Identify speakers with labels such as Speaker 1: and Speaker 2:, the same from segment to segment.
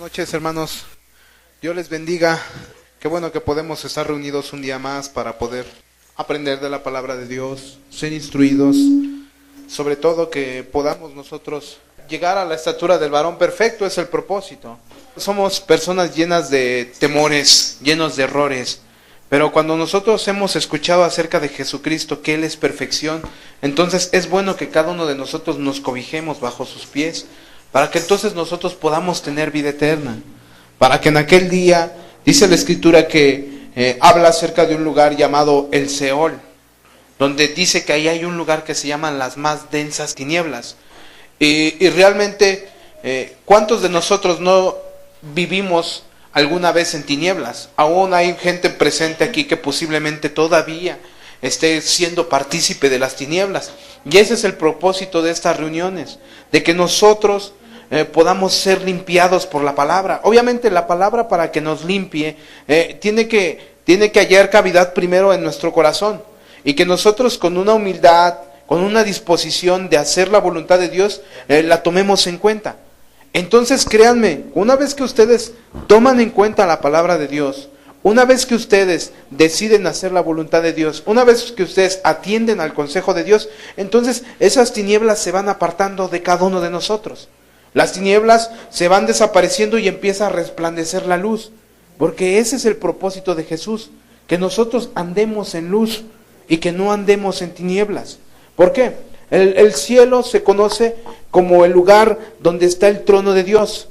Speaker 1: noches, hermanos. Dios les bendiga. Qué bueno que podemos estar reunidos un día más para poder aprender de la palabra de Dios, ser instruidos, sobre todo que podamos nosotros llegar a la estatura del varón perfecto, es el propósito. Somos personas llenas de temores, llenos de errores, pero cuando nosotros hemos escuchado acerca de Jesucristo, que Él es perfección, entonces es bueno que cada uno de nosotros nos cobijemos bajo sus pies, para que entonces nosotros podamos tener vida eterna, para que en aquel día, dice la Escritura que habla acerca de un lugar llamado el Seol, donde dice que ahí hay un lugar que se llaman las más densas tinieblas, y realmente, ¿cuántos de nosotros no vivimos alguna vez en tinieblas? Aún hay gente presente aquí que posiblemente todavía esté siendo partícipe de las tinieblas, y ese es el propósito de estas reuniones, de que nosotros podamos ser limpiados por la palabra. Obviamente la palabra, para que nos limpie, tiene que hallar cavidad primero en nuestro corazón, y que nosotros con una humildad, con una disposición de hacer la voluntad de Dios, la tomemos en cuenta. Entonces créanme, una vez que ustedes toman en cuenta la palabra de Dios, una vez que ustedes deciden hacer la voluntad de Dios, una vez que ustedes atienden al consejo de Dios, entonces esas tinieblas se van apartando de cada uno de nosotros. Las tinieblas se van desapareciendo y empieza a resplandecer la luz, porque ese es el propósito de Jesús, que nosotros andemos en luz y que no andemos en tinieblas. ¿Por qué? El cielo se conoce como el lugar donde está el trono de Dios,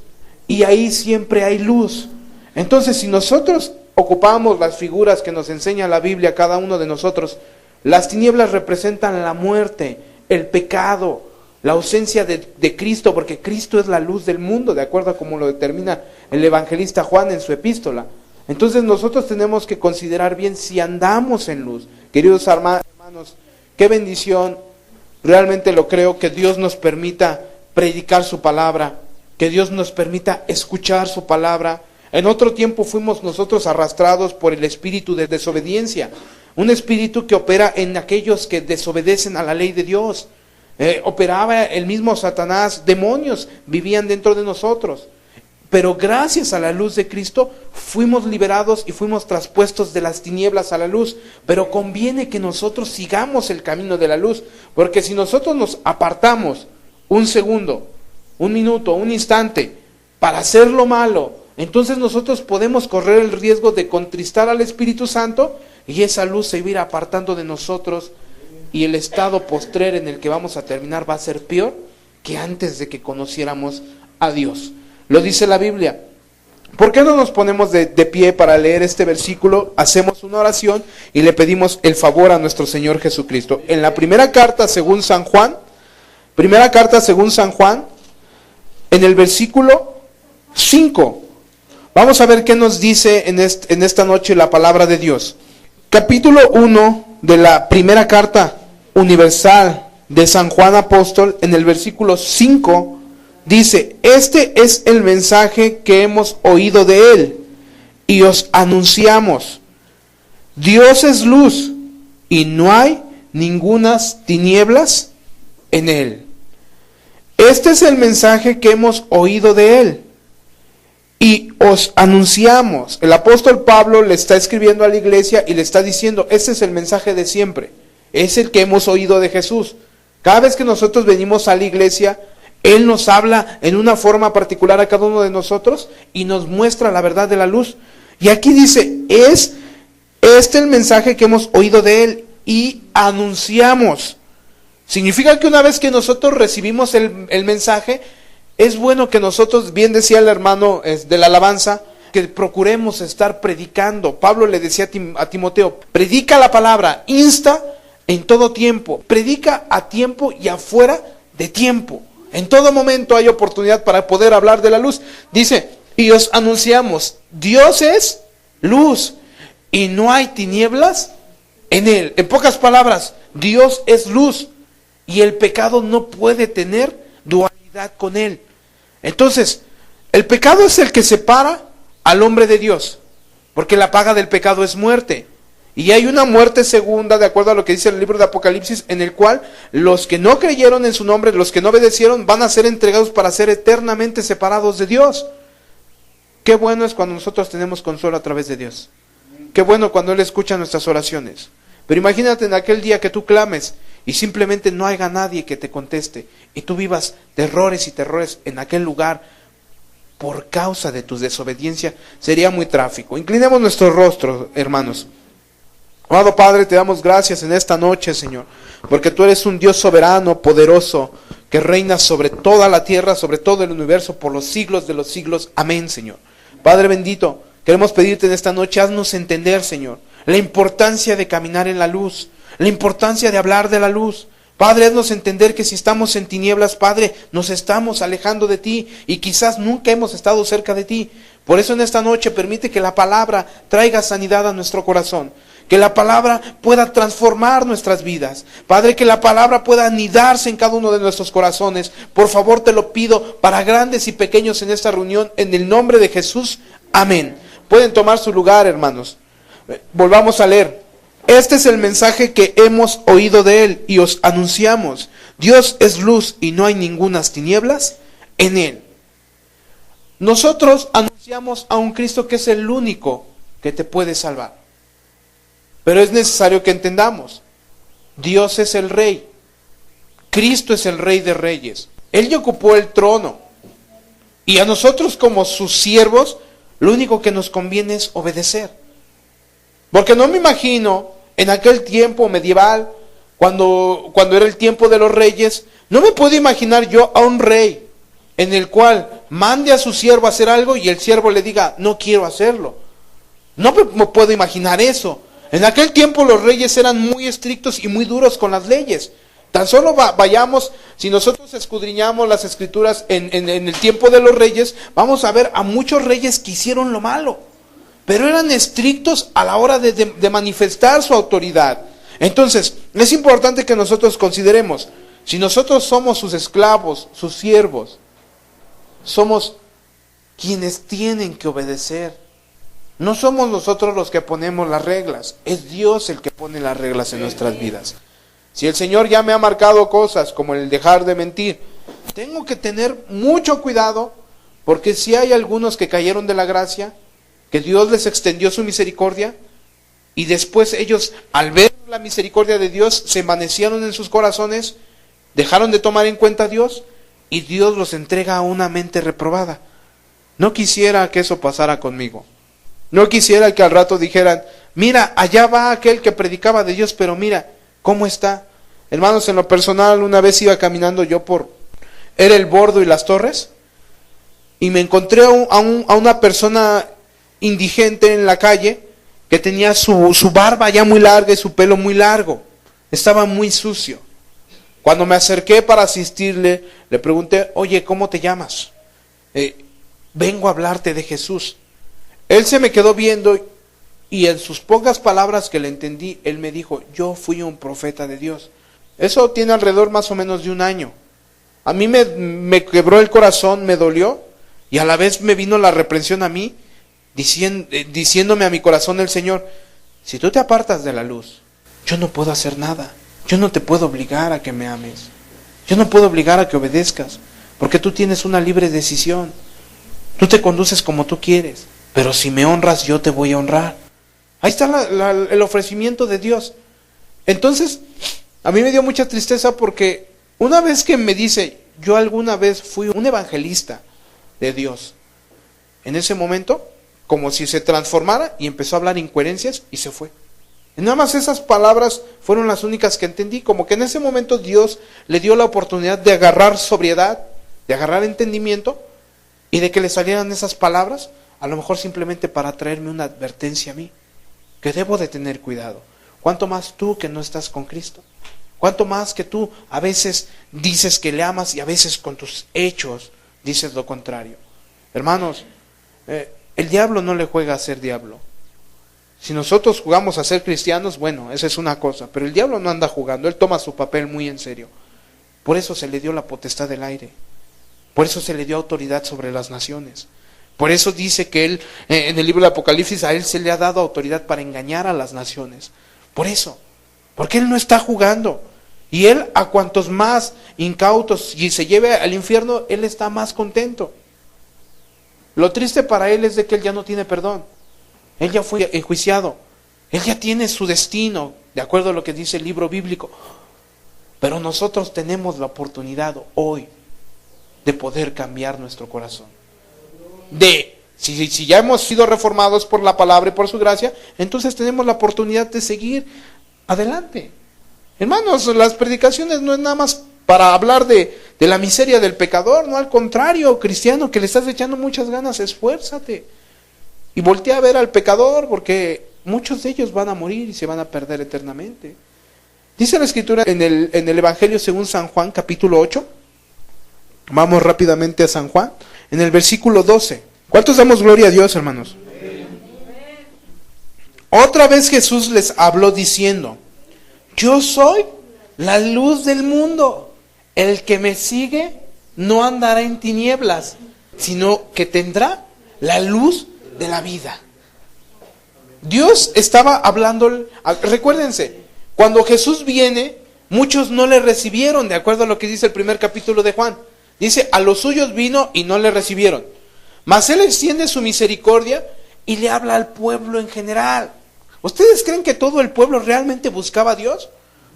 Speaker 1: y ahí siempre hay luz. Entonces, si nosotros ocupamos las figuras que nos enseña la Biblia, cada uno de nosotros, las tinieblas representan la muerte, el pecado, la ausencia de Cristo, porque Cristo es la luz del mundo, de acuerdo a como lo determina el evangelista Juan en su epístola. Entonces nosotros tenemos que considerar bien si andamos en luz. Queridos hermanos, qué bendición, realmente lo creo, que Dios nos permita predicar su palabra, que Dios nos permita escuchar su palabra. En otro tiempo fuimos nosotros arrastrados por el espíritu de desobediencia, un espíritu que opera en aquellos que desobedecen a la ley de Dios. Operaba el mismo Satanás, demonios vivían dentro de nosotros, pero gracias a la luz de Cristo fuimos liberados y fuimos traspuestos de las tinieblas a la luz. Pero conviene que nosotros sigamos el camino de la luz, porque si nosotros nos apartamos un segundo, un minuto, un instante para hacer lo malo, entonces nosotros podemos correr el riesgo de contristar al Espíritu Santo, y esa luz se va a ir apartando de nosotros, y el estado postrer en el que vamos a terminar va a ser peor que antes de que conociéramos a Dios. Lo dice la Biblia. ¿Por qué no nos ponemos de pie para leer este versículo? Hacemos una oración y le pedimos el favor a nuestro Señor Jesucristo. En la primera carta según San Juan, en el versículo 5, vamos a ver qué nos dice en esta noche la palabra de Dios. Capítulo 1 de la primera carta universal de San Juan Apóstol, en el versículo 5, dice: este es el mensaje que hemos oído de Él y os anunciamos. Dios es luz y no hay ningunas tinieblas en Él. Este es el mensaje que hemos oído de Él y os anunciamos. El apóstol Pablo le está escribiendo a la iglesia y le está diciendo: este es el mensaje de siempre, es el que hemos oído de Jesús. Cada vez que nosotros venimos a la iglesia, Él nos habla en una forma particular a cada uno de nosotros y nos muestra la verdad de la luz. Y aquí dice: es este el mensaje que hemos oído de Él y anunciamos. Significa que una vez que nosotros recibimos el mensaje, es bueno que nosotros, bien decía el hermano de la alabanza, que procuremos estar predicando. Pablo le decía a Timoteo: predica la palabra, insta en todo tiempo, predica a tiempo y afuera de tiempo. En todo momento hay oportunidad para poder hablar de la luz. Dice: y os anunciamos, Dios es luz y no hay tinieblas en Él. En pocas palabras, Dios es luz y el pecado no puede tener dualidad con Él. Entonces, el pecado es el que separa al hombre de Dios, porque la paga del pecado es muerte. Y hay una muerte segunda, de acuerdo a lo que dice el libro de Apocalipsis, en el cual los que no creyeron en su nombre, los que no obedecieron, van a ser entregados para ser eternamente separados de Dios. Qué bueno es cuando nosotros tenemos consuelo a través de Dios. Qué bueno cuando Él escucha nuestras oraciones. Pero imagínate en aquel día que tú clames y simplemente no haya nadie que te conteste y tú vivas terrores y terrores en aquel lugar por causa de tu desobediencia. Sería muy trágico. Inclinemos nuestros rostros, hermanos. Amado Padre, te damos gracias en esta noche, Señor, porque tú eres un Dios soberano, poderoso, que reina sobre toda la tierra, sobre todo el universo, por los siglos de los siglos. Amén, Señor. Padre bendito, queremos pedirte en esta noche, haznos entender, Señor, la importancia de caminar en la luz, la importancia de hablar de la luz. Padre, haznos entender que si estamos en tinieblas, Padre, nos estamos alejando de ti y quizás nunca hemos estado cerca de ti. Por eso en esta noche permite que la palabra traiga sanidad a nuestro corazón. Que la palabra pueda transformar nuestras vidas. Padre, que la palabra pueda anidarse en cada uno de nuestros corazones. Por favor, te lo pido para grandes y pequeños en esta reunión, en el nombre de Jesús. Amén. Pueden tomar su lugar, hermanos. Volvamos a leer. Este es el mensaje que hemos oído de Él y os anunciamos. Dios es luz y no hay ningunas tinieblas en Él. Nosotros anunciamos a un Cristo que es el único que te puede salvar. Pero es necesario que entendamos, Dios es el Rey, Cristo es el Rey de Reyes, Él ya ocupó el trono, y a nosotros como sus siervos, lo único que nos conviene es obedecer. Porque no me imagino, en aquel tiempo medieval, cuando era el tiempo de los reyes, no me puedo imaginar yo a un rey, en el cual mande a su siervo a hacer algo, y el siervo le diga, no quiero hacerlo. No me puedo imaginar eso. En aquel tiempo los reyes eran muy estrictos y muy duros con las leyes. Tan solo vayamos, si nosotros escudriñamos las escrituras en el tiempo de los reyes, vamos a ver a muchos reyes que hicieron lo malo, pero eran estrictos a la hora de manifestar su autoridad. Entonces, es importante que nosotros consideremos, si nosotros somos sus esclavos, sus siervos, somos quienes tienen que obedecer. No somos nosotros los que ponemos las reglas, es Dios el que pone las reglas en nuestras vidas. Si el Señor ya me ha marcado cosas como el dejar de mentir, tengo que tener mucho cuidado, porque si hay algunos que cayeron de la gracia, que Dios les extendió su misericordia, y después ellos, al ver la misericordia de Dios, se envanecieron en sus corazones, dejaron de tomar en cuenta a Dios, y Dios los entrega a una mente reprobada. No quisiera que eso pasara conmigo. No quisiera que al rato dijeran, mira, allá va aquel que predicaba de Dios, pero mira, ¿cómo está? Hermanos, en lo personal, una vez iba caminando yo era el Bordo y las Torres, y me encontré a una persona indigente en la calle, que tenía su barba ya muy larga y su pelo muy largo, estaba muy sucio. Cuando me acerqué para asistirle, le pregunté, oye, ¿cómo te llamas? Vengo a hablarte de Jesús. Él se me quedó viendo y en sus pocas palabras que le entendí, él me dijo, yo fui un profeta de Dios. Eso tiene alrededor más o menos de un año. A mí me quebró el corazón, me dolió, y a la vez me vino la reprensión a mí, diciéndome a mi corazón el Señor, si tú te apartas de la luz, yo no puedo hacer nada. Yo no te puedo obligar a que me ames. Yo no puedo obligar a que obedezcas, porque tú tienes una libre decisión. Tú te conduces como tú quieres. Pero si me honras, yo te voy a honrar. Ahí está el ofrecimiento de Dios. Entonces, a mí me dio mucha tristeza porque una vez que me dice, yo alguna vez fui un evangelista de Dios, en ese momento, como si se transformara y empezó a hablar incoherencias y se fue. Y nada más esas palabras fueron las únicas que entendí, como que en ese momento Dios le dio la oportunidad de agarrar sobriedad, de agarrar entendimiento y de que le salieran esas palabras, a lo mejor simplemente para traerme una advertencia a mí, que debo de tener cuidado. ¿Cuánto más tú que no estás con Cristo? ¿Cuánto más que tú a veces dices que le amas y a veces con tus hechos dices lo contrario? Hermanos, el diablo no le juega a ser diablo. Si nosotros jugamos a ser cristianos, bueno, esa es una cosa, pero el diablo no anda jugando, él toma su papel muy en serio. Por eso se le dio la potestad del aire, por eso se le dio autoridad sobre las naciones. Por eso dice que él, en el libro de Apocalipsis, a él se le ha dado autoridad para engañar a las naciones. Por eso, porque él no está jugando. Y él, a cuantos más incautos y se lleve al infierno, él está más contento. Lo triste para él es de que él ya no tiene perdón. Él ya fue enjuiciado. Él ya tiene su destino, de acuerdo a lo que dice el libro bíblico. Pero nosotros tenemos la oportunidad hoy de poder cambiar nuestro corazón. Si ya hemos sido reformados por la palabra y por su gracia, entonces tenemos la oportunidad de seguir adelante. Hermanos, las predicaciones no es nada más para hablar de la miseria del pecador, no, al contrario, cristiano, que le estás echando muchas ganas, esfuérzate. Y voltea a ver al pecador, porque muchos de ellos van a morir y se van a perder eternamente. Dice la Escritura en el Evangelio según San Juan, capítulo 8. Vamos rápidamente a San Juan, en el versículo 12. ¿Cuántos damos gloria a Dios, hermanos? Otra vez Jesús les habló diciendo: yo soy la luz del mundo. El que me sigue no andará en tinieblas, sino que tendrá la luz de la vida. Dios estaba hablando. Recuérdense, cuando Jesús viene, muchos no le recibieron, de acuerdo a lo que dice el primer capítulo de Juan. Dice, a los suyos vino y no le recibieron. Mas Él extiende su misericordia y le habla al pueblo en general. ¿Ustedes creen que todo el pueblo realmente buscaba a Dios?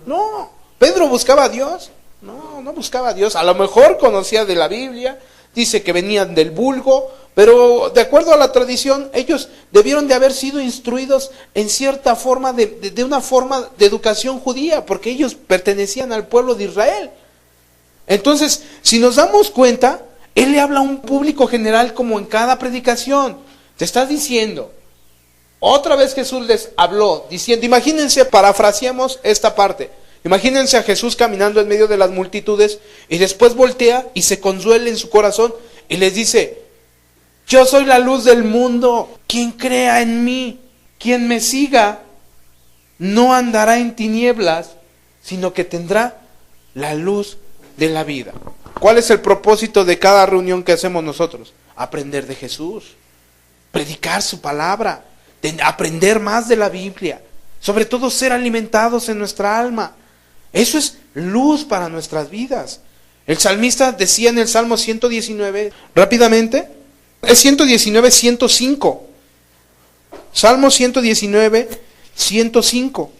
Speaker 1: No. ¿Pedro buscaba a Dios? No buscaba a Dios. A lo mejor conocía de la Biblia, dice que venían del vulgo, pero de acuerdo a la tradición, ellos debieron de haber sido instruidos en cierta forma, de una forma de educación judía, porque ellos pertenecían al pueblo de Israel. Entonces, si nos damos cuenta, Él le habla a un público general como en cada predicación. Te está diciendo, otra vez Jesús les habló, diciendo, imagínense, parafraseamos esta parte. Imagínense a Jesús caminando en medio de las multitudes y después voltea y se consuela en su corazón y les dice, yo soy la luz del mundo, quien crea en mí, quien me siga, no andará en tinieblas, sino que tendrá la luz de la vida. ¿Cuál es el propósito de cada reunión que hacemos nosotros? Aprender de Jesús, predicar su palabra, aprender más de la Biblia, sobre todo ser alimentados en nuestra alma. Eso es luz para nuestras vidas. El salmista decía en el Salmo 119, rápidamente, es 119, 105. Salmo 119, 105.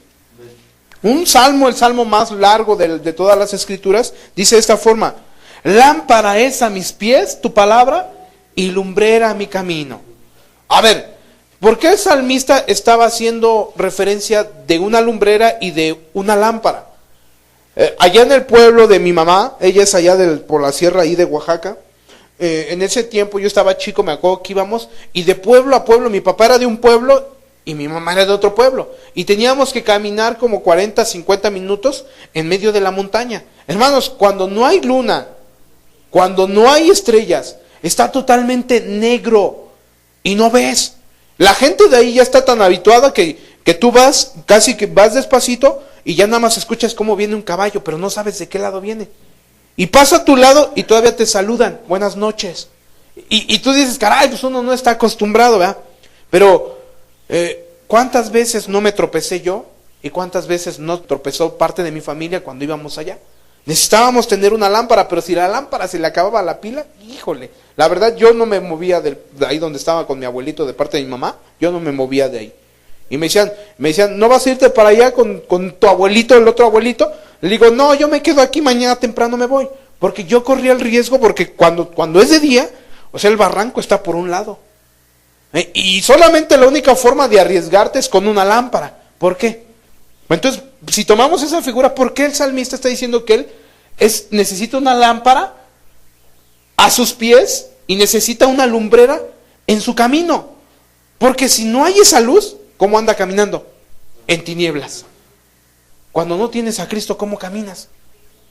Speaker 1: Un salmo, el salmo más largo de todas las escrituras, dice de esta forma: lámpara es a mis pies tu palabra y lumbrera a mi camino. A ver, ¿por qué el salmista estaba haciendo referencia de una lumbrera y de una lámpara? Allá en el pueblo de mi mamá, ella es allá por la sierra ahí de Oaxaca, en ese tiempo yo estaba chico, me acuerdo que íbamos, y de pueblo a pueblo, mi papá era de un pueblo y mi mamá era de otro pueblo, y teníamos que caminar como 40, 50 minutos en medio de la montaña. Hermanos, cuando no hay luna, cuando no hay estrellas, está totalmente negro y no ves. La gente de ahí ya está tan habituada que tú vas, casi que vas despacito y ya nada más escuchas cómo viene un caballo, pero no sabes de qué lado viene. Y pasa a tu lado y todavía te saludan, buenas noches. Y tú dices, caray, pues uno no está acostumbrado, ¿verdad? Pero, ¿cuántas veces no me tropecé yo? ¿Y cuántas veces no tropezó parte de mi familia cuando íbamos allá? Necesitábamos tener una lámpara, pero si la lámpara se le acababa la pila, híjole. La verdad, yo no me movía de ahí donde estaba con mi abuelito de parte de mi mamá, yo no me movía de ahí. Y me decían, ¿no vas a irte para allá con tu abuelito, el otro abuelito? Le digo, no, yo me quedo aquí, mañana temprano me voy. Porque yo corría el riesgo, porque cuando es de día, o sea, el barranco está por un lado. Y solamente la única forma de arriesgarte es con una lámpara. ¿Por qué? Entonces, si tomamos esa figura, ¿por qué el salmista está diciendo que él necesita una lámpara a sus pies y necesita una lumbrera en su camino? Porque si no hay esa luz, ¿cómo anda caminando? En tinieblas. Cuando no tienes a Cristo, ¿cómo caminas?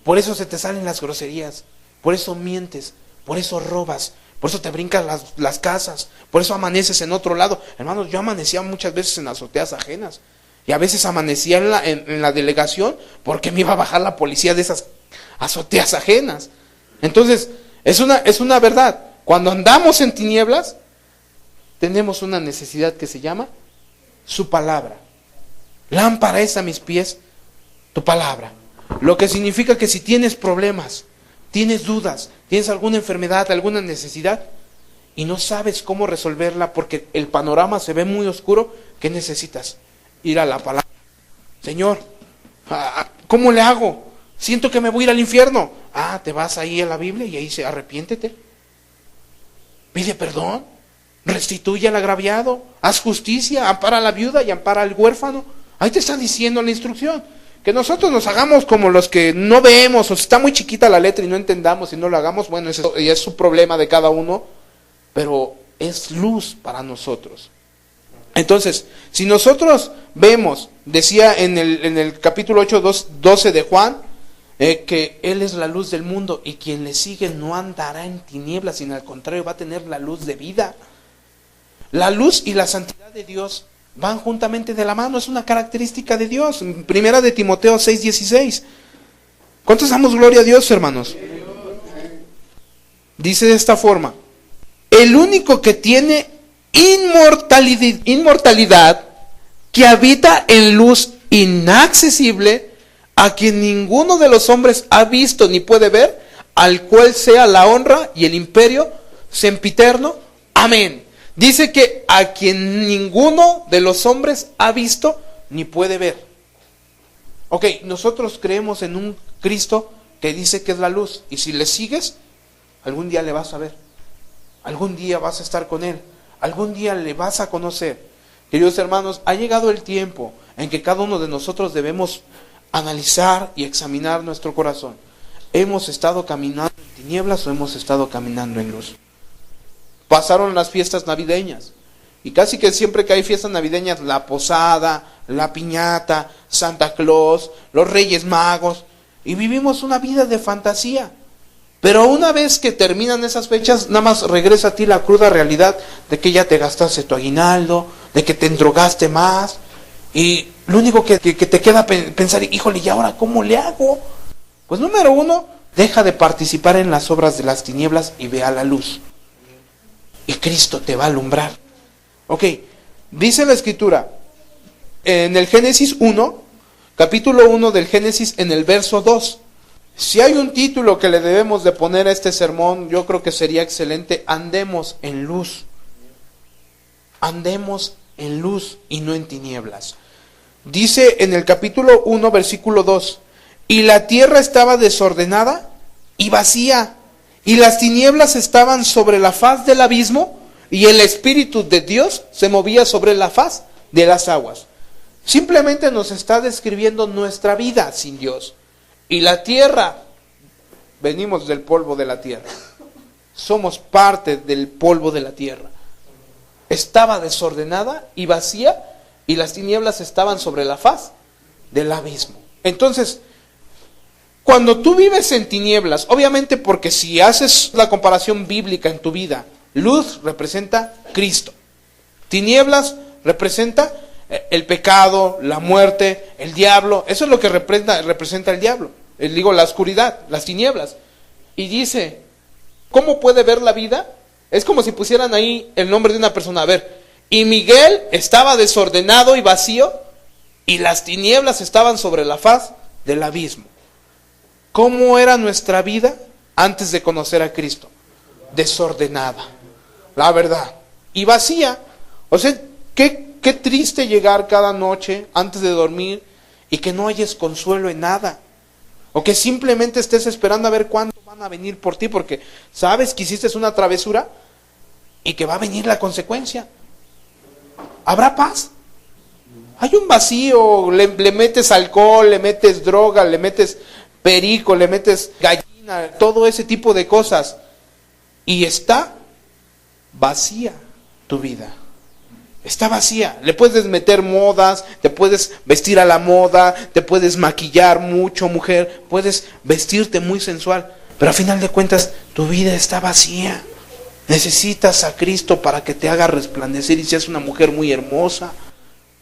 Speaker 1: Por eso se te salen las groserías, por eso mientes, por eso robas, por eso te brincas las casas, por eso amaneces en otro lado. Hermanos, yo amanecía muchas veces en azoteas ajenas. Y a veces amanecía en la delegación porque me iba a bajar la policía de esas azoteas ajenas. Entonces, es una verdad. Cuando andamos en tinieblas, tenemos una necesidad que se llama su palabra. Lámpara es a mis pies tu palabra. Lo que significa que si tienes problemas, tienes dudas, tienes alguna enfermedad, alguna necesidad, y no sabes cómo resolverla porque el panorama se ve muy oscuro, ¿qué necesitas? Ir a la palabra. Señor, ¿cómo le hago? Siento que me voy a ir al infierno. Te vas ahí a la Biblia y ahí dice, arrepiéntete. Pide perdón, restituye al agraviado, haz justicia, ampara a la viuda y ampara al huérfano. Ahí te está diciendo la instrucción. Que nosotros nos hagamos como los que no vemos, o si está muy chiquita la letra y no entendamos y no lo hagamos, bueno, ese es su problema de cada uno, pero es luz para nosotros. Entonces, si nosotros vemos, decía en el capítulo 8, 12 de Juan, que Él es la luz del mundo y quien le sigue no andará en tinieblas, sino al contrario va a tener la luz de vida. La luz y la santidad de Dios van juntamente de la mano, es una característica de Dios. Primera de Timoteo 6:16. ¿Cuántos damos gloria a Dios, hermanos? Dice de esta forma: el único que tiene inmortalidad, que habita en luz inaccesible, a quien ninguno de los hombres ha visto ni puede ver, al cual sea la honra y el imperio sempiterno. Amén. Dice que a quien ninguno de los hombres ha visto ni puede ver. Ok, nosotros creemos en un Cristo que dice que es la luz, y si le sigues, algún día le vas a ver, algún día vas a estar con Él, algún día le vas a conocer. Queridos hermanos, ha llegado el tiempo en que cada uno de nosotros debemos analizar y examinar nuestro corazón. ¿Hemos estado caminando en tinieblas o hemos estado caminando en luz? Pasaron las fiestas navideñas y casi que siempre que hay fiestas navideñas, la posada, la piñata, Santa Claus, los Reyes Magos, y vivimos una vida de fantasía. Pero una vez que terminan esas fechas, nada más regresa a ti la cruda realidad de que ya te gastaste tu aguinaldo, de que te endrogaste más, y lo único que te queda pensar, híjole, ¿y ahora cómo le hago? Pues número uno, deja de participar en las obras de las tinieblas y ve a la luz. Y Cristo te va a alumbrar. Ok, dice la Escritura, en el Génesis 1, capítulo 1 del Génesis, en el verso 2. Si hay un título que le debemos de poner a este sermón, yo creo que sería excelente: andemos en luz. Andemos en luz y no en tinieblas. Dice en el capítulo 1, versículo 2, y la tierra estaba desordenada y vacía, y las tinieblas estaban sobre la faz del abismo, y el Espíritu de Dios se movía sobre la faz de las aguas. Simplemente nos está describiendo nuestra vida sin Dios. Y la tierra, venimos del polvo de la tierra, somos parte del polvo de la tierra. Estaba desordenada y vacía, y las tinieblas estaban sobre la faz del abismo. Entonces, cuando tú vives en tinieblas, obviamente, porque si haces la comparación bíblica en tu vida, luz representa Cristo, tinieblas representa el pecado, la muerte, el diablo. Eso es lo que representa el diablo, la oscuridad, las tinieblas. Y dice, ¿cómo puede ver la vida? Es como si pusieran ahí el nombre de una persona. A ver, y Miguel estaba desordenado y vacío, y las tinieblas estaban sobre la faz del abismo. ¿Cómo era nuestra vida antes de conocer a Cristo? Desordenada, la verdad, y vacía. O sea, qué triste llegar cada noche antes de dormir y que no hayas consuelo en nada, o que simplemente estés esperando a ver cuándo van a venir por ti, porque sabes que hiciste una travesura y que va a venir la consecuencia. ¿Habrá paz? Hay un vacío. Le metes alcohol, le metes droga, le metes perico, le metes gallina, todo ese tipo de cosas, y está vacía tu vida. Está vacía. Le puedes meter modas, te puedes vestir a la moda, te puedes maquillar mucho, mujer, puedes vestirte muy sensual, pero a final de cuentas tu vida está vacía. Necesitas a Cristo para que te haga resplandecer y seas una mujer muy hermosa.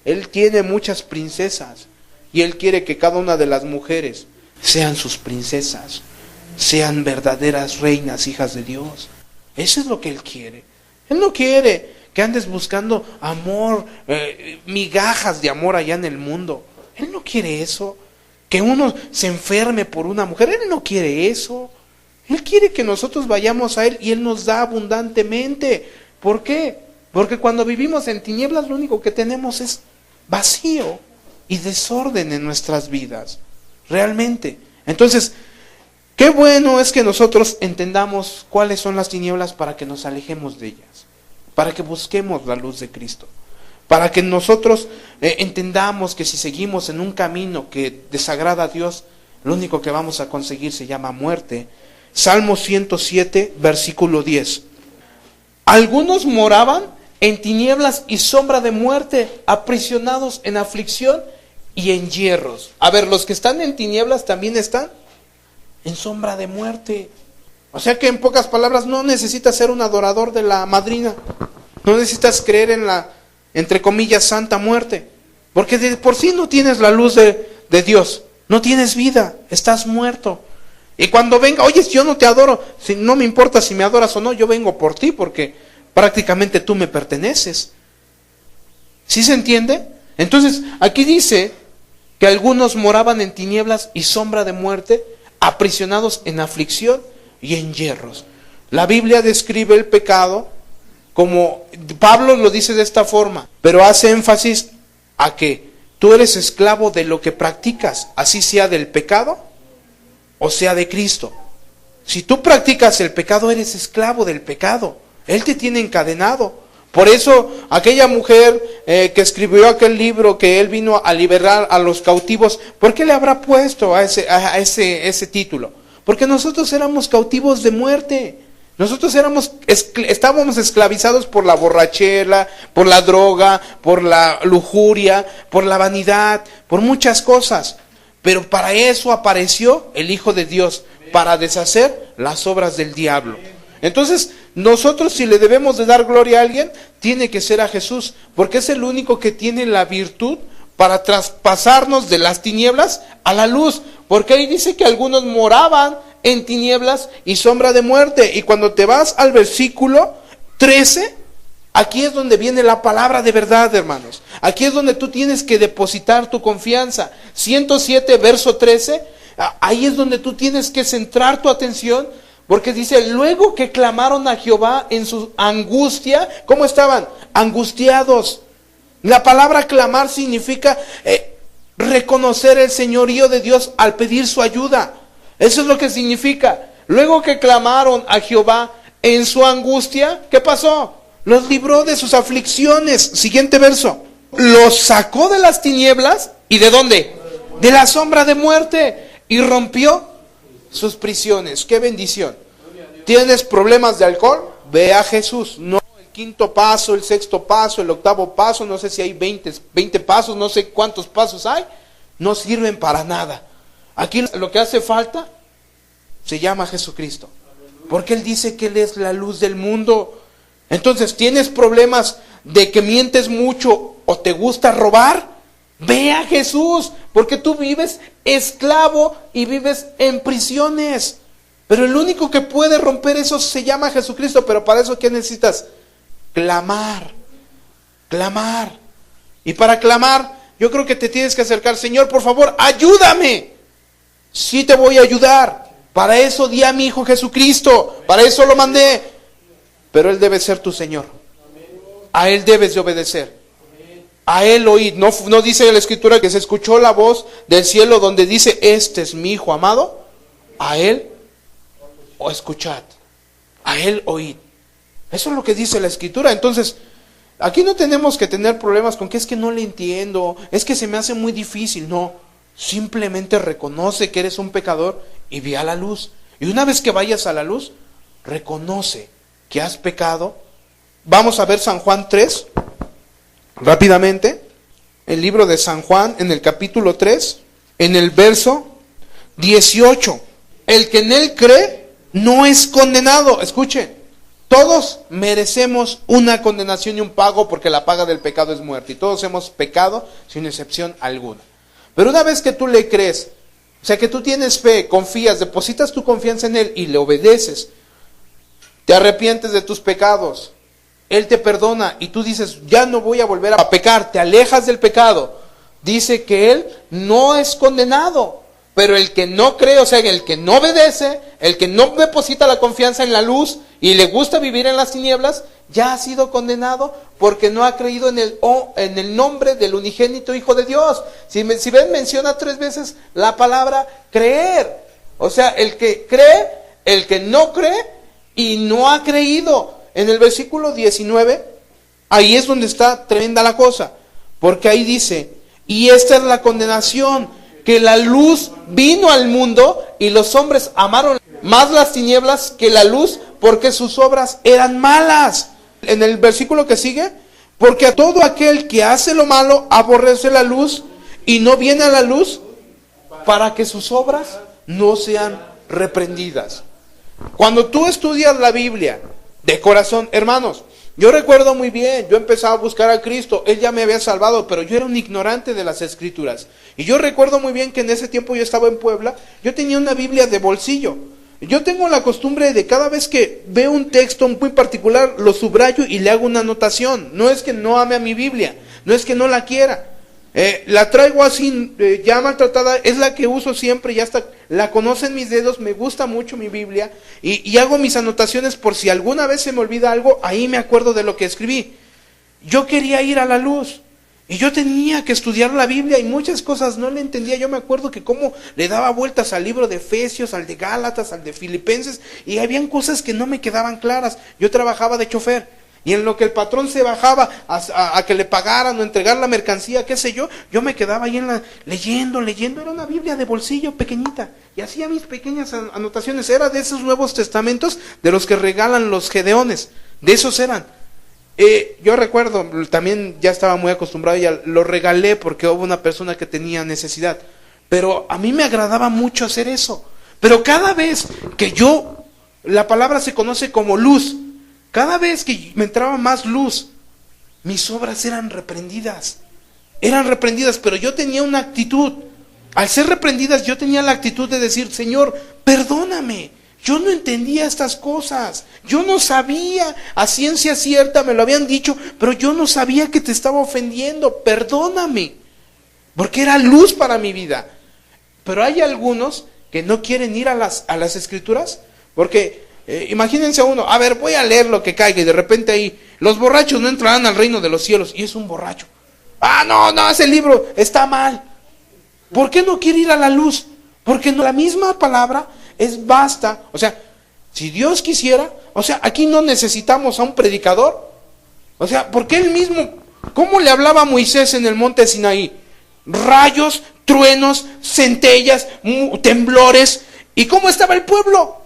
Speaker 1: Él tiene muchas princesas y Él quiere que cada una de las mujeres sean sus princesas, sean verdaderas reinas, hijas de Dios. Eso es lo que Él quiere. Él no quiere que andes buscando amor, migajas de amor allá en el mundo. Él no quiere eso. Que uno se enferme por una mujer, Él no quiere eso. Él quiere que nosotros vayamos a Él y Él nos da abundantemente. ¿Por qué? Porque cuando vivimos en tinieblas lo único que tenemos es vacío y desorden en nuestras vidas. Realmente. Entonces, qué bueno es que nosotros entendamos cuáles son las tinieblas para que nos alejemos de ellas. Para que busquemos la luz de Cristo. Para que nosotros entendamos que si seguimos en un camino que desagrada a Dios, lo único que vamos a conseguir se llama muerte. Salmo 107, versículo 10. Algunos moraban en tinieblas y sombra de muerte, aprisionados en aflicción y en hierros. A ver, los que están en tinieblas también están en sombra de muerte. O sea que en pocas palabras no necesitas ser un adorador de la madrina. No necesitas creer en la, entre comillas, santa muerte. Porque de por sí no tienes la luz de Dios. No tienes vida, estás muerto. Y cuando venga, oye, yo no te adoro, si no me importa si me adoras o no, yo vengo por ti porque prácticamente tú me perteneces. ¿Sí se entiende? Entonces, aquí dice que algunos moraban en tinieblas y sombra de muerte, aprisionados en aflicción y en hierros. La Biblia describe el pecado como, Pablo lo dice de esta forma, pero hace énfasis a que tú eres esclavo de lo que practicas, así sea del pecado o sea de Cristo. Si tú practicas el pecado, eres esclavo del pecado. Él te tiene encadenado. Por eso aquella mujer que escribió aquel libro que él vino a liberar a los cautivos, ¿por qué le habrá puesto a ese título? Porque nosotros éramos cautivos de muerte. Nosotros estábamos esclavizados por la borrachera, por la droga, por la lujuria, por la vanidad, por muchas cosas. Pero para eso apareció el Hijo de Dios, para deshacer las obras del diablo. Entonces, nosotros si le debemos de dar gloria a alguien, tiene que ser a Jesús, porque es el único que tiene la virtud para traspasarnos de las tinieblas a la luz. Porque ahí dice que algunos moraban en tinieblas y sombra de muerte. Y cuando te vas al versículo 13, aquí es donde viene la palabra de verdad, hermanos. Aquí es donde tú tienes que depositar tu confianza. 107, verso 13, ahí es donde tú tienes que centrar tu atención, porque dice, luego que clamaron a Jehová en su angustia, ¿cómo estaban? Angustiados. La palabra clamar significa reconocer el señorío de Dios al pedir su ayuda. Eso es lo que significa. Luego que clamaron a Jehová en su angustia, ¿qué pasó? Los libró de sus aflicciones. Siguiente verso. Los sacó de las tinieblas. ¿Y de dónde? De la sombra de muerte. Y rompió sus prisiones. ¡Qué bendición! ¿Tienes problemas de alcohol? Ve a Jesús. No el quinto paso, el sexto paso, el octavo paso. No sé si hay 20 pasos, no sé cuántos pasos hay. No sirven para nada. Aquí lo que hace falta se llama Jesucristo. Porque Él dice que Él es la luz del mundo. Entonces, ¿tienes problemas de que mientes mucho o te gusta robar? Ve a Jesús, porque tú vives esclavo y vives en prisiones. Pero el único que puede romper eso se llama Jesucristo. Pero para eso, ¿qué necesitas? Clamar. Clamar. Y para clamar, yo creo que te tienes que acercar. Señor, por favor, ayúdame. Sí te voy a ayudar. Para eso di a mi Hijo Jesucristo. Para eso lo mandé. Pero Él debe ser tu Señor. A Él debes de obedecer. A Él oíd. No dice en la Escritura que se escuchó la voz del cielo donde dice, este es mi Hijo amado. A Él o escuchad. A Él oíd. Eso es lo que dice la Escritura. Entonces, aquí no tenemos que tener problemas con que es que no le entiendo, es que se me hace muy difícil. No. Simplemente reconoce que eres un pecador y ve a la luz. Y una vez que vayas a la luz, reconoce que has pecado. Vamos a ver San Juan 3, rápidamente. El libro de San Juan, en el capítulo 3, en el verso 18. El que en Él cree no es condenado. Escuchen, todos merecemos una condenación y un pago, porque la paga del pecado es muerte. Y todos hemos pecado sin excepción alguna. Pero una vez que tú le crees, o sea que tú tienes fe, confías, depositas tu confianza en Él y le obedeces, te arrepientes de tus pecados, Él te perdona y tú dices, ya no voy a volver a pecar, te alejas del pecado. Dice que Él no es condenado, pero el que no cree, o sea, el que no obedece, el que no deposita la confianza en la luz y le gusta vivir en las tinieblas, ya ha sido condenado porque no ha creído en el nombre del unigénito Hijo de Dios. Si ven, menciona 3 veces la palabra creer. O sea, el que cree, el que no cree y no ha creído. En el versículo 19, ahí es donde está tremenda la cosa. Porque ahí dice, y esta es la condenación, que la luz vino al mundo y los hombres amaron más las tinieblas que la luz porque sus obras eran malas. En el versículo que sigue, porque a todo aquel que hace lo malo aborrece la luz y no viene a la luz para que sus obras no sean reprendidas. Cuando tú estudias la Biblia de corazón, hermanos, yo recuerdo muy bien, yo empezaba a buscar a Cristo, Él ya me había salvado, pero yo era un ignorante de las Escrituras. Y yo recuerdo muy bien que en ese tiempo yo estaba en Puebla, yo tenía una Biblia de bolsillo. Yo tengo la costumbre de cada vez que veo un texto muy particular, lo subrayo y le hago una anotación. No es que no ame a mi Biblia, no es que no la quiera. La traigo así, ya maltratada, es la que uso siempre, ya hasta la conocen mis dedos, me gusta mucho mi Biblia y hago mis anotaciones por si alguna vez se me olvida algo, ahí me acuerdo de lo que escribí. Yo quería ir a la luz y yo tenía que estudiar la Biblia y muchas cosas no le entendía. Yo me acuerdo que cómo le daba vueltas al libro de Efesios, al de Gálatas, al de Filipenses, y habían cosas que no me quedaban claras. Yo trabajaba de chofer. Y en lo que el patrón se bajaba a que le pagaran o entregar la mercancía, qué sé yo me quedaba ahí leyendo, era una Biblia de bolsillo pequeñita, y hacía mis pequeñas anotaciones, era de esos Nuevos Testamentos de los que regalan los gedeones, de esos eran. Yo recuerdo, también ya estaba muy acostumbrado, ya lo regalé porque hubo una persona que tenía necesidad, pero a mí me agradaba mucho hacer eso, pero cada vez que la palabra se conoce como luz, cada vez que me entraba más luz, mis obras eran reprendidas, pero yo tenía una actitud. Al ser reprendidas, yo tenía la actitud de decir, Señor, perdóname, yo no entendía estas cosas, yo no sabía, a ciencia cierta me lo habían dicho, pero yo no sabía que te estaba ofendiendo, perdóname, porque era luz para mi vida. Pero hay algunos que no quieren ir a las Escrituras, porque imagínense uno, a ver, voy a leer lo que caiga y de repente ahí, los borrachos no entrarán al reino de los cielos, y es un borracho. No, ese libro está mal. ¿Por qué no quiere ir a la luz? Porque la misma palabra basta. O sea, si Dios quisiera, o sea, aquí no necesitamos a un predicador. O sea, porque él mismo, ¿cómo le hablaba a Moisés en el monte Sinaí? Rayos, truenos, centellas, temblores. ¿Y cómo estaba el pueblo?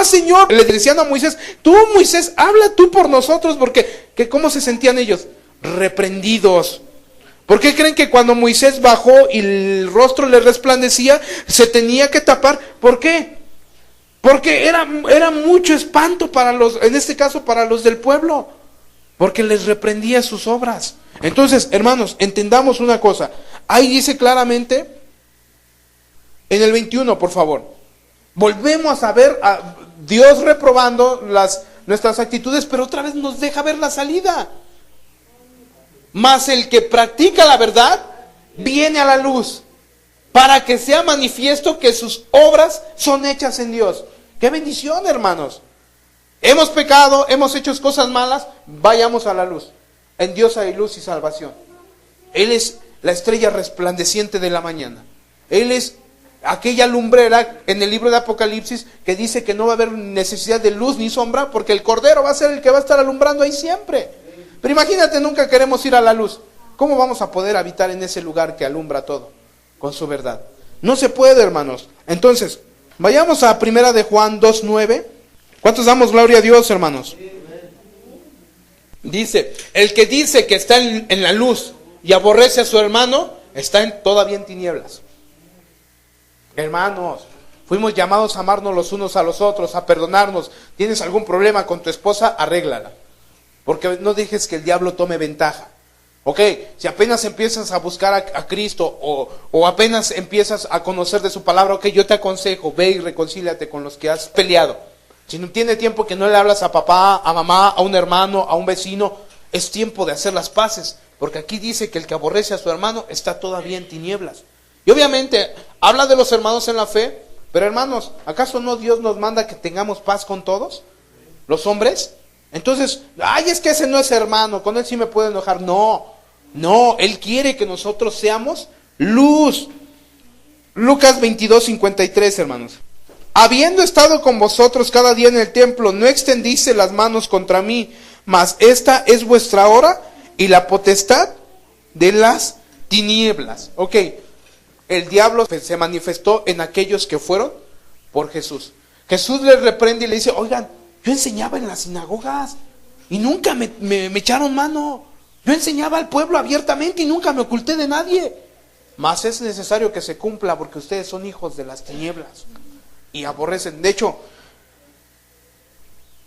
Speaker 1: Señor, le decían a Moisés, Moisés, habla tú por nosotros, porque ¿cómo se sentían ellos? Reprendidos. ¿Por qué creen que cuando Moisés bajó y el rostro le resplandecía, se tenía que tapar? ¿Por qué? Porque era mucho espanto en este caso para los del pueblo, porque les reprendía sus obras. Entonces, hermanos, entendamos una cosa. Ahí dice claramente, en el 21, por favor, volvemos a ver a Dios reprobando nuestras actitudes, pero otra vez nos deja ver la salida. Mas el que practica la verdad viene a la luz, para que sea manifiesto que sus obras son hechas en Dios. ¡Qué bendición, hermanos! Hemos pecado, hemos hecho cosas malas, vayamos a la luz. En Dios hay luz y salvación. Él es la estrella resplandeciente de la mañana. Él es aquella lumbrera en el libro de Apocalipsis que dice que no va a haber necesidad de luz ni sombra, porque el Cordero va a ser el que va a estar alumbrando ahí siempre. Pero imagínate, nunca queremos ir a la luz. ¿Cómo vamos a poder habitar en ese lugar que alumbra todo con su verdad? No se puede, hermanos. Entonces, vayamos a 1 de Juan 2:9. ¿Cuántos damos gloria a Dios, hermanos? Dice, el que dice que está en la luz y aborrece a su hermano, está todavía en tinieblas. Hermanos, fuimos llamados a amarnos los unos a los otros, a perdonarnos. ¿Tienes algún problema con tu esposa? Arréglala. Porque no dejes que el diablo tome ventaja. Ok, si apenas empiezas a buscar a Cristo o apenas empiezas a conocer de su palabra, ok, yo te aconsejo, ve y reconcíliate con los que has peleado. Si no tiene tiempo que no le hablas a papá, a mamá, a un hermano, a un vecino, es tiempo de hacer las paces. Porque aquí dice que el que aborrece a su hermano está todavía en tinieblas. Y obviamente habla de los hermanos en la fe, Pero hermanos, ¿acaso no Dios nos manda que tengamos paz con todos? ¿Los hombres? Entonces, ay, es que ese no es hermano, con él sí me puedo enojar. No, Él quiere que nosotros seamos luz. Lucas 22:53, hermanos. Habiendo estado con vosotros cada día en el templo, no extendiste las manos contra mí, mas esta es vuestra hora y la potestad de las tinieblas. Ok, el diablo se manifestó en aquellos que fueron por Jesús. Jesús les reprende y le dice, oigan, yo enseñaba en las sinagogas y nunca me echaron mano. Yo enseñaba al pueblo abiertamente y nunca me oculté de nadie. Mas es necesario que se cumpla porque ustedes son hijos de las tinieblas y aborrecen. De hecho,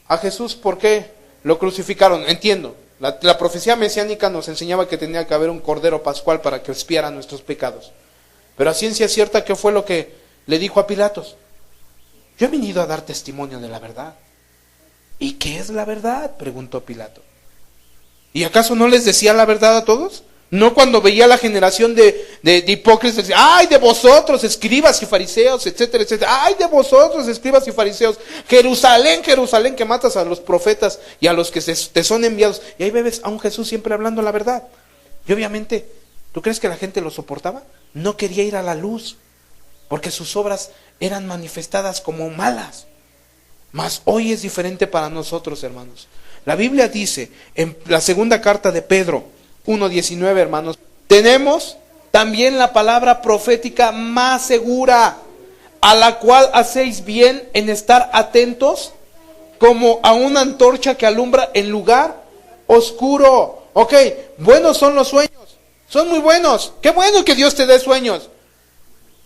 Speaker 1: a Jesús, ¿por qué lo crucificaron? Entiendo, la profecía mesiánica nos enseñaba que tenía que haber un cordero pascual para que expiara nuestros pecados. Pero a ciencia cierta, ¿qué fue lo que le dijo a Pilatos? Yo he venido a dar testimonio de la verdad. ¿Y qué es la verdad?, preguntó Pilato. ¿Y acaso no les decía la verdad a todos? No, cuando veía la generación de hipócritas, decía, ¡ay de vosotros, escribas y fariseos, etcétera, etcétera! ¡Ay de vosotros, escribas y fariseos! Jerusalén, Jerusalén, que matas a los profetas y a los que te son enviados. Y ahí ves a un Jesús siempre hablando la verdad. Y obviamente, ¿tú crees que la gente lo soportaba? No quería ir a la luz, porque sus obras eran manifestadas como malas. Mas hoy es diferente para nosotros, hermanos. La Biblia dice, en la segunda carta de Pedro 1:19, hermanos, tenemos también la palabra profética más segura, a la cual hacéis bien en estar atentos, como a una antorcha que alumbra en lugar oscuro. Ok, buenos son los sueños, son muy buenos, qué bueno que Dios te dé sueños,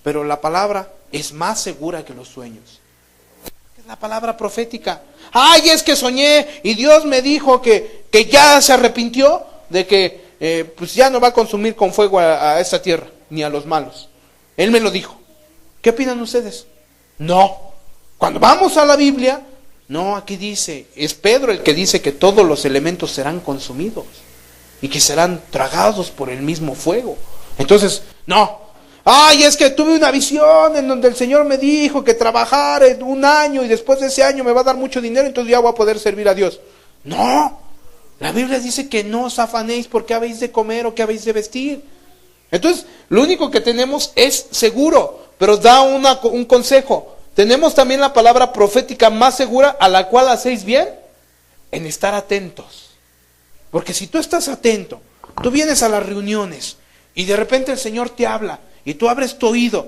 Speaker 1: pero la palabra es más segura que los sueños. Es la palabra profética. Ay, es que soñé y Dios me dijo que ya se arrepintió de que pues ya no va a consumir con fuego a esta tierra, ni a los malos. Él me lo dijo. ¿Qué opinan ustedes? No. Cuando vamos a la Biblia, no, aquí dice, es Pedro el que dice que todos los elementos serán consumidos y que serán tragados por el mismo fuego. Entonces, no. Ay, es que tuve una visión en donde el Señor me dijo que trabajara en un año y después de ese año me va a dar mucho dinero, entonces ya voy a poder servir a Dios. No, la Biblia dice que no os afanéis por qué habéis de comer o qué habéis de vestir. Entonces, lo único que tenemos es seguro, pero da un consejo. Tenemos también la palabra profética más segura, a la cual hacéis bien en estar atentos. Porque si tú estás atento, tú vienes a las reuniones y de repente el Señor te habla, y tú abres tu oído,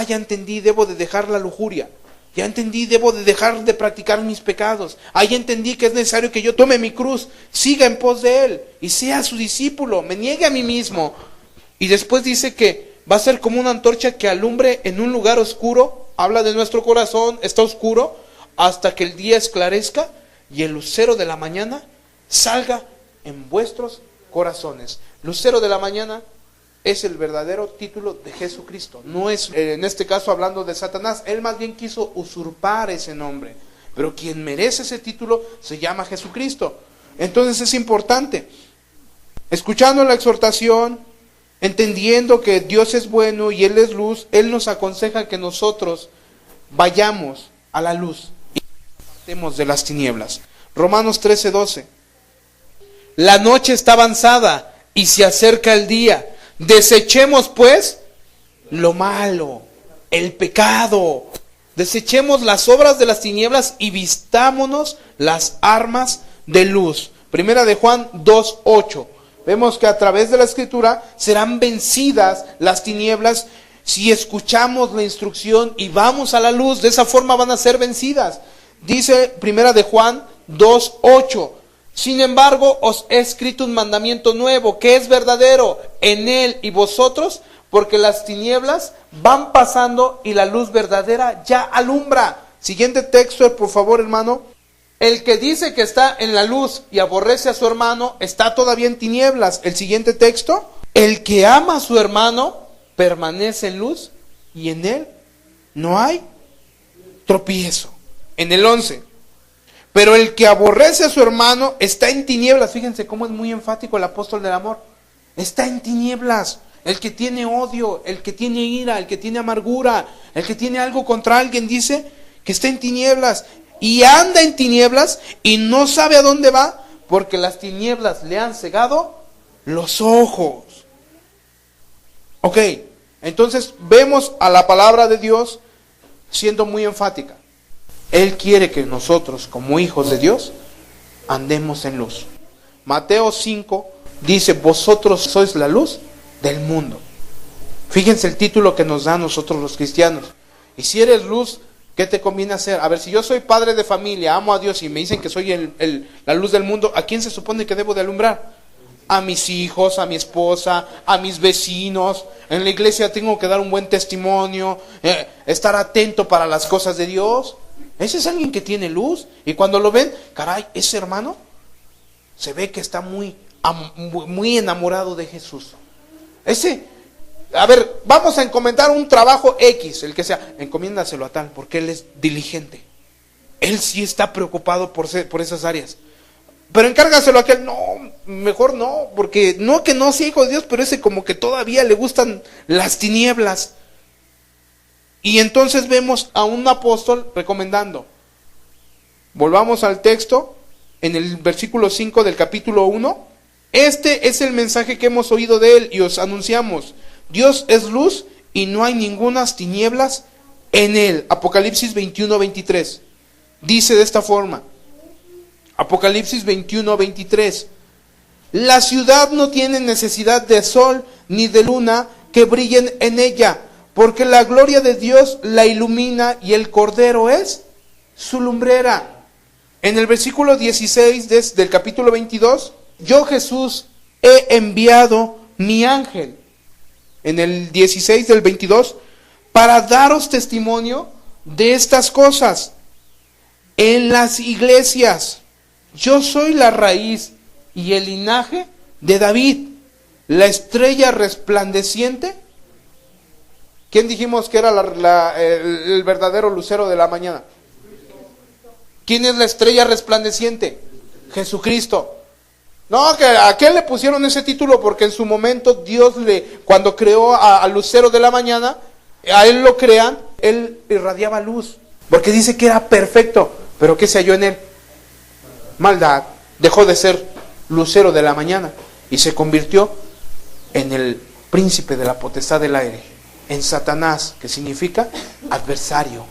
Speaker 1: ya entendí, debo de dejar la lujuria, ya entendí, debo de dejar de practicar mis pecados, ya entendí que es necesario que yo tome mi cruz, siga en pos de Él, y sea su discípulo, me niegue a mí mismo. Y después dice que va a ser como una antorcha que alumbre en un lugar oscuro, habla de nuestro corazón, está oscuro, hasta que el día esclarezca, y el lucero de la mañana salga en vuestros corazones. Lucero de la mañana es el verdadero título de Jesucristo. No es, en este caso, hablando de Satanás. Él más bien quiso usurpar ese nombre. Pero quien merece ese título se llama Jesucristo. Entonces es importante, escuchando la exhortación, entendiendo que Dios es bueno y Él es luz, Él nos aconseja que nosotros vayamos a la luz y partemos de las tinieblas. Romanos 13:12. La noche está avanzada y se acerca el día. Desechemos pues lo malo, el pecado. Desechemos las obras de las tinieblas y vistámonos las armas de luz. Primera de Juan 2:8. Vemos que a través de la Escritura serán vencidas las tinieblas si escuchamos la instrucción y vamos a la luz. De esa forma van a ser vencidas. Dice Primera de Juan 2:8. Sin embargo, os he escrito un mandamiento nuevo, que es verdadero en Él y vosotros, porque las tinieblas van pasando y la luz verdadera ya alumbra. Siguiente texto, por favor, hermano. El que dice que está en la luz y aborrece a su hermano, está todavía en tinieblas. El siguiente texto. El que ama a su hermano, permanece en luz y en él no hay tropiezo. En el 11. Pero el que aborrece a su hermano está en tinieblas. Fíjense cómo es muy enfático el apóstol del amor. Está en tinieblas. el que tiene odio, el que tiene ira, el que tiene amargura, el que tiene algo contra alguien, dice que está en tinieblas y anda en tinieblas y no sabe a dónde va porque las tinieblas le han cegado los ojos. Ok, entonces vemos a la palabra de Dios siendo muy enfática. Él quiere que nosotros, como hijos de Dios, andemos en luz. Mateo 5 dice, vosotros sois la luz del mundo. Fíjense el título que nos da a nosotros los cristianos. Y si eres luz, ¿qué te conviene hacer? A ver, si yo soy padre de familia, amo a Dios y me dicen que soy la luz del mundo, ¿a quién se supone que debo de alumbrar? A mis hijos, a mi esposa, a mis vecinos. En la iglesia tengo que dar un buen testimonio, estar atento para las cosas de Dios. Ese es alguien que tiene luz. Y cuando lo ven, caray, ese hermano se ve que está muy enamorado de Jesús. A ver, vamos a encomendar un trabajo X, el que sea, encomiéndaselo a tal, porque él es diligente. Él sí está preocupado por esas áreas. Pero encárgaselo a aquel, no, mejor no, porque no que no sea hijo de Dios, pero ese como que todavía le gustan las tinieblas. Y entonces vemos a un apóstol recomendando. Volvamos al texto, en el versículo 5 del capítulo 1. Este es el mensaje que hemos oído de él y os anunciamos. Dios es luz y no hay ningunas tinieblas en él. Apocalipsis 21:23. Dice de esta forma. Apocalipsis 21:23. La ciudad no tiene necesidad de sol ni de luna que brillen en ella, porque la gloria de Dios la ilumina y el Cordero es su lumbrera. En el versículo 16 del capítulo 22, yo Jesús he enviado mi ángel. En el 16 del 22, para daros testimonio de estas cosas en las iglesias. Yo soy la raíz y el linaje de David, la estrella resplandeciente. ¿Quién dijimos que era el verdadero lucero de la mañana? ¿Quién es la estrella resplandeciente? Jesucristo. No, que a aquel le pusieron ese título porque en su momento Dios cuando creó al lucero de la mañana, a él lo crean, él irradiaba luz, porque dice que era perfecto, pero ¿qué se halló en él? Maldad. Dejó de ser lucero de la mañana y se convirtió en el príncipe de la potestad del aire, en Satanás, que significa adversario,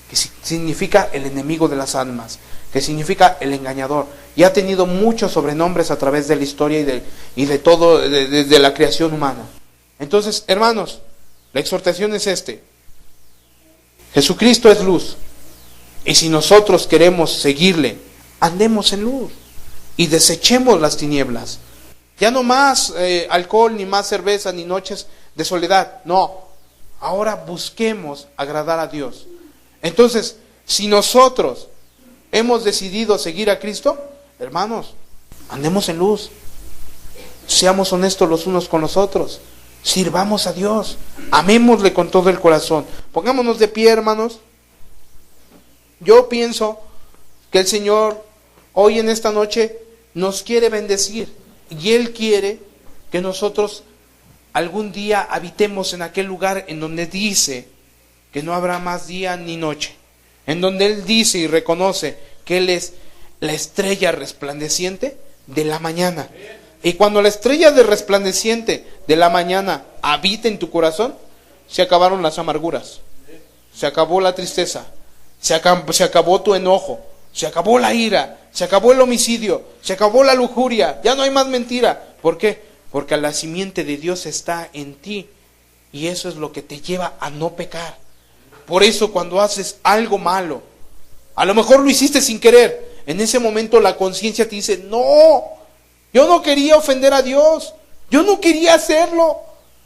Speaker 1: que significa el enemigo de las almas, que significa el engañador, y ha tenido muchos sobrenombres a través de la historia y de todo, de la creación humana. Entonces, hermanos, la exhortación es Jesucristo es luz, y si nosotros queremos seguirle, andemos en luz y desechemos las tinieblas. Ya no más alcohol, ni más cerveza, ni noches de soledad. No, ahora busquemos agradar a Dios. Entonces, si nosotros hemos decidido seguir a Cristo, hermanos, andemos en luz. Seamos honestos los unos con los otros. Sirvamos a Dios. Amémosle con todo el corazón. Pongámonos de pie, hermanos. Yo pienso que el Señor hoy en esta noche nos quiere bendecir. Y Él quiere que nosotros algún día habitemos en aquel lugar en donde dice que no habrá más día ni noche. En donde Él dice y reconoce que Él es la estrella resplandeciente de la mañana. Y cuando la estrella resplandeciente de la mañana habita en tu corazón, se acabaron las amarguras, se acabó la tristeza, se acabó tu enojo, se acabó la ira, se acabó el homicidio, se acabó la lujuria, ya no hay más mentira. ¿Por qué? Porque la simiente de Dios está en ti y eso es lo que te lleva a no pecar. Por eso cuando haces algo malo, a lo mejor lo hiciste sin querer, en ese momento la conciencia te dice, no, yo no quería ofender a Dios, yo no quería hacerlo.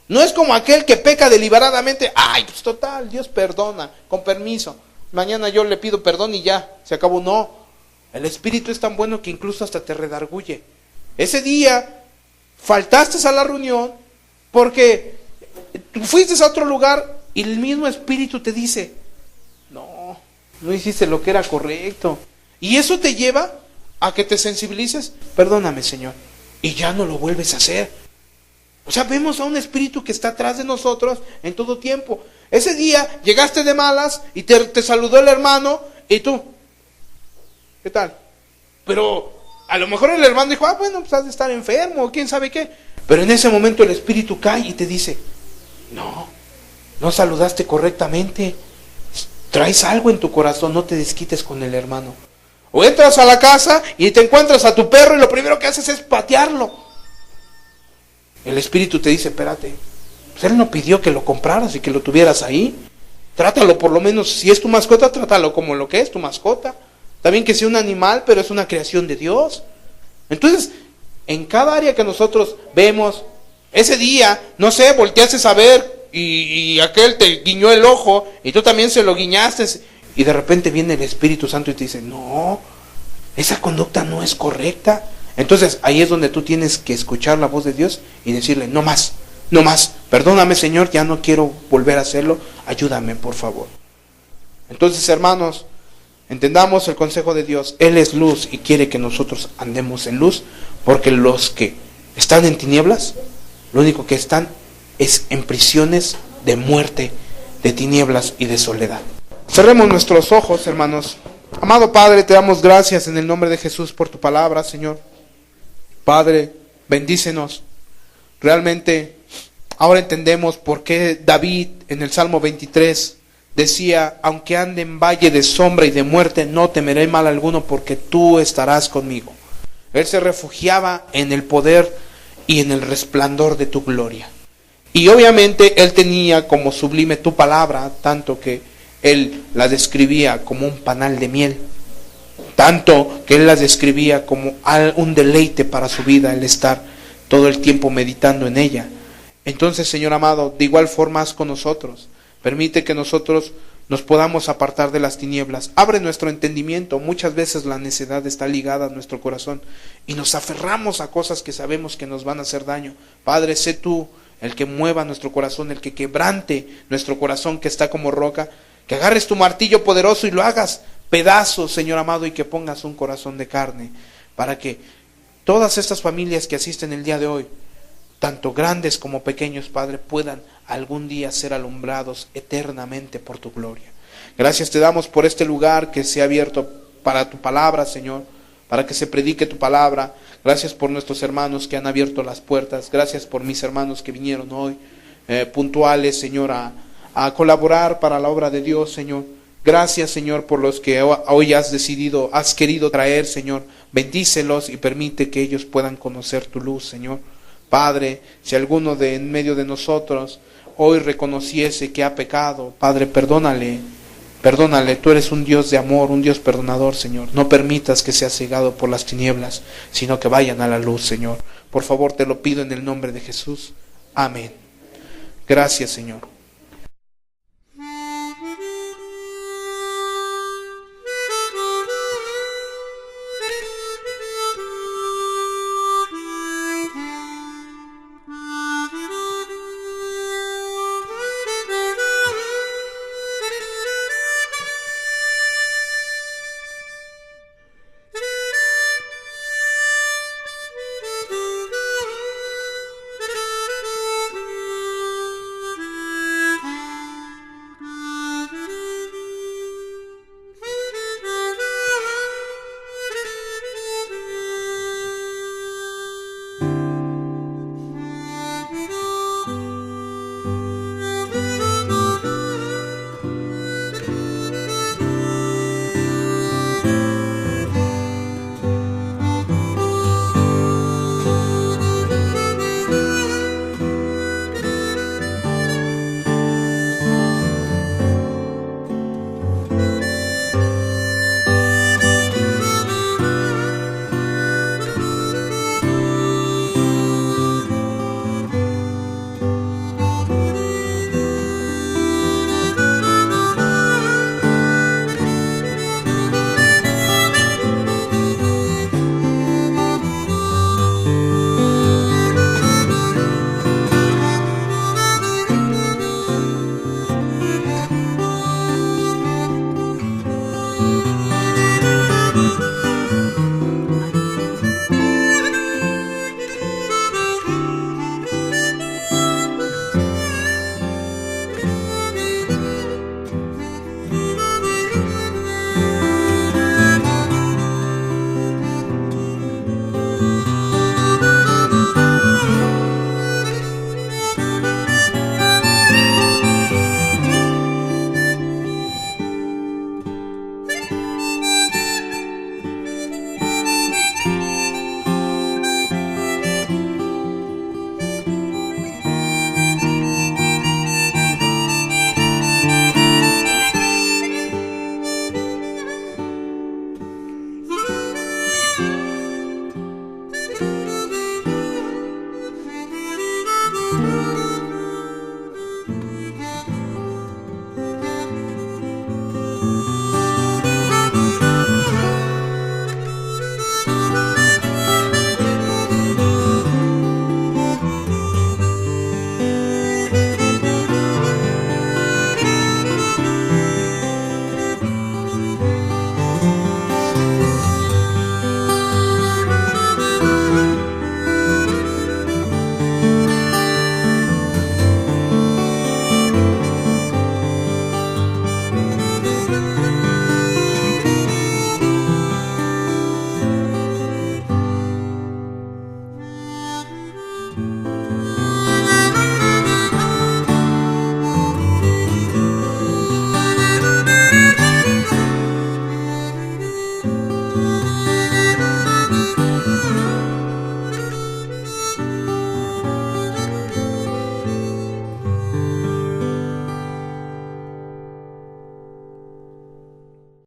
Speaker 1: No es como aquel que peca deliberadamente, ay, pues total, Dios perdona, con permiso, mañana yo le pido perdón y ya, se acabó. No, el Espíritu es tan bueno que incluso hasta te redarguye. Ese día faltaste a la reunión porque fuiste a otro lugar y el mismo Espíritu te dice, no hiciste lo que era correcto. Y eso te lleva a que te sensibilices, perdóname, Señor, y ya no lo vuelves a hacer. O sea, vemos a un espíritu que está atrás de nosotros en todo tiempo. Ese día llegaste de malas y te saludó el hermano y tú, ¿qué tal? Pero a lo mejor el hermano dijo, bueno, pues has de estar enfermo, quién sabe qué. Pero en ese momento el espíritu cae y te dice, no saludaste correctamente, traes algo en tu corazón, no te desquites con el hermano. O entras a la casa y te encuentras a tu perro y lo primero que haces es patearlo. El espíritu te dice, espérate, pues él no pidió que lo compraras y que lo tuvieras ahí. Trátalo por lo menos, si es tu mascota, trátalo como lo que es tu mascota. También que sea un animal, pero es una creación de Dios. Entonces, en cada área que nosotros vemos, ese día, no sé, volteaste a ver y aquel te guiñó el ojo y tú también se lo guiñaste y de repente viene el Espíritu Santo y te dice, no, esa conducta no es correcta. Entonces ahí es donde tú tienes que escuchar la voz de Dios y decirle, no más, perdóname Señor, ya no quiero volver a hacerlo, ayúdame por favor. Entonces, hermanos, entendamos el consejo de Dios. Él es luz y quiere que nosotros andemos en luz, porque los que están en tinieblas, lo único que están es en prisiones de muerte, de tinieblas y de soledad. Cerremos nuestros ojos, hermanos. Amado Padre, te damos gracias en el nombre de Jesús por tu palabra, Señor. Padre, bendícenos. Realmente ahora entendemos por qué David en el Salmo 23 decía, aunque ande en valle de sombra y de muerte, no temeré mal alguno porque tú estarás conmigo. Él se refugiaba en el poder y en el resplandor de tu gloria. Y obviamente él tenía como sublime tu palabra, tanto que él la describía como un panal de miel, tanto que él la describía como un deleite para su vida, el estar todo el tiempo meditando en ella. Entonces, Señor amado, de igual forma haz con nosotros. Permite que nosotros nos podamos apartar de las tinieblas. Abre nuestro entendimiento. Muchas veces la necedad está ligada a nuestro corazón y nos aferramos a cosas que sabemos que nos van a hacer daño. Padre, sé tú el que mueva nuestro corazón, el que quebrante nuestro corazón que está como roca, que agarres tu martillo poderoso y lo hagas pedazos, Señor amado, y que pongas un corazón de carne, para que todas estas familias que asisten el día de hoy, tanto grandes como pequeños, Padre, puedan algún día ser alumbrados eternamente por tu gloria. Gracias te damos por este lugar que se ha abierto para tu palabra, Señor, para que se predique tu palabra. Gracias por nuestros hermanos que han abierto las puertas. Gracias por mis hermanos que vinieron hoy puntuales, Señor, a colaborar para la obra de Dios, Señor. Gracias, Señor, por los que hoy has querido traer, Señor. Bendícelos y permite que ellos puedan conocer tu luz, Señor. Padre, si alguno de en medio de nosotros hoy reconociese que ha pecado, Padre, perdónale, tú eres un Dios de amor, un Dios perdonador, Señor. No permitas que sea cegado por las tinieblas, sino que vayan a la luz, Señor. Por favor, te lo pido en el nombre de Jesús. Amén. Gracias, Señor.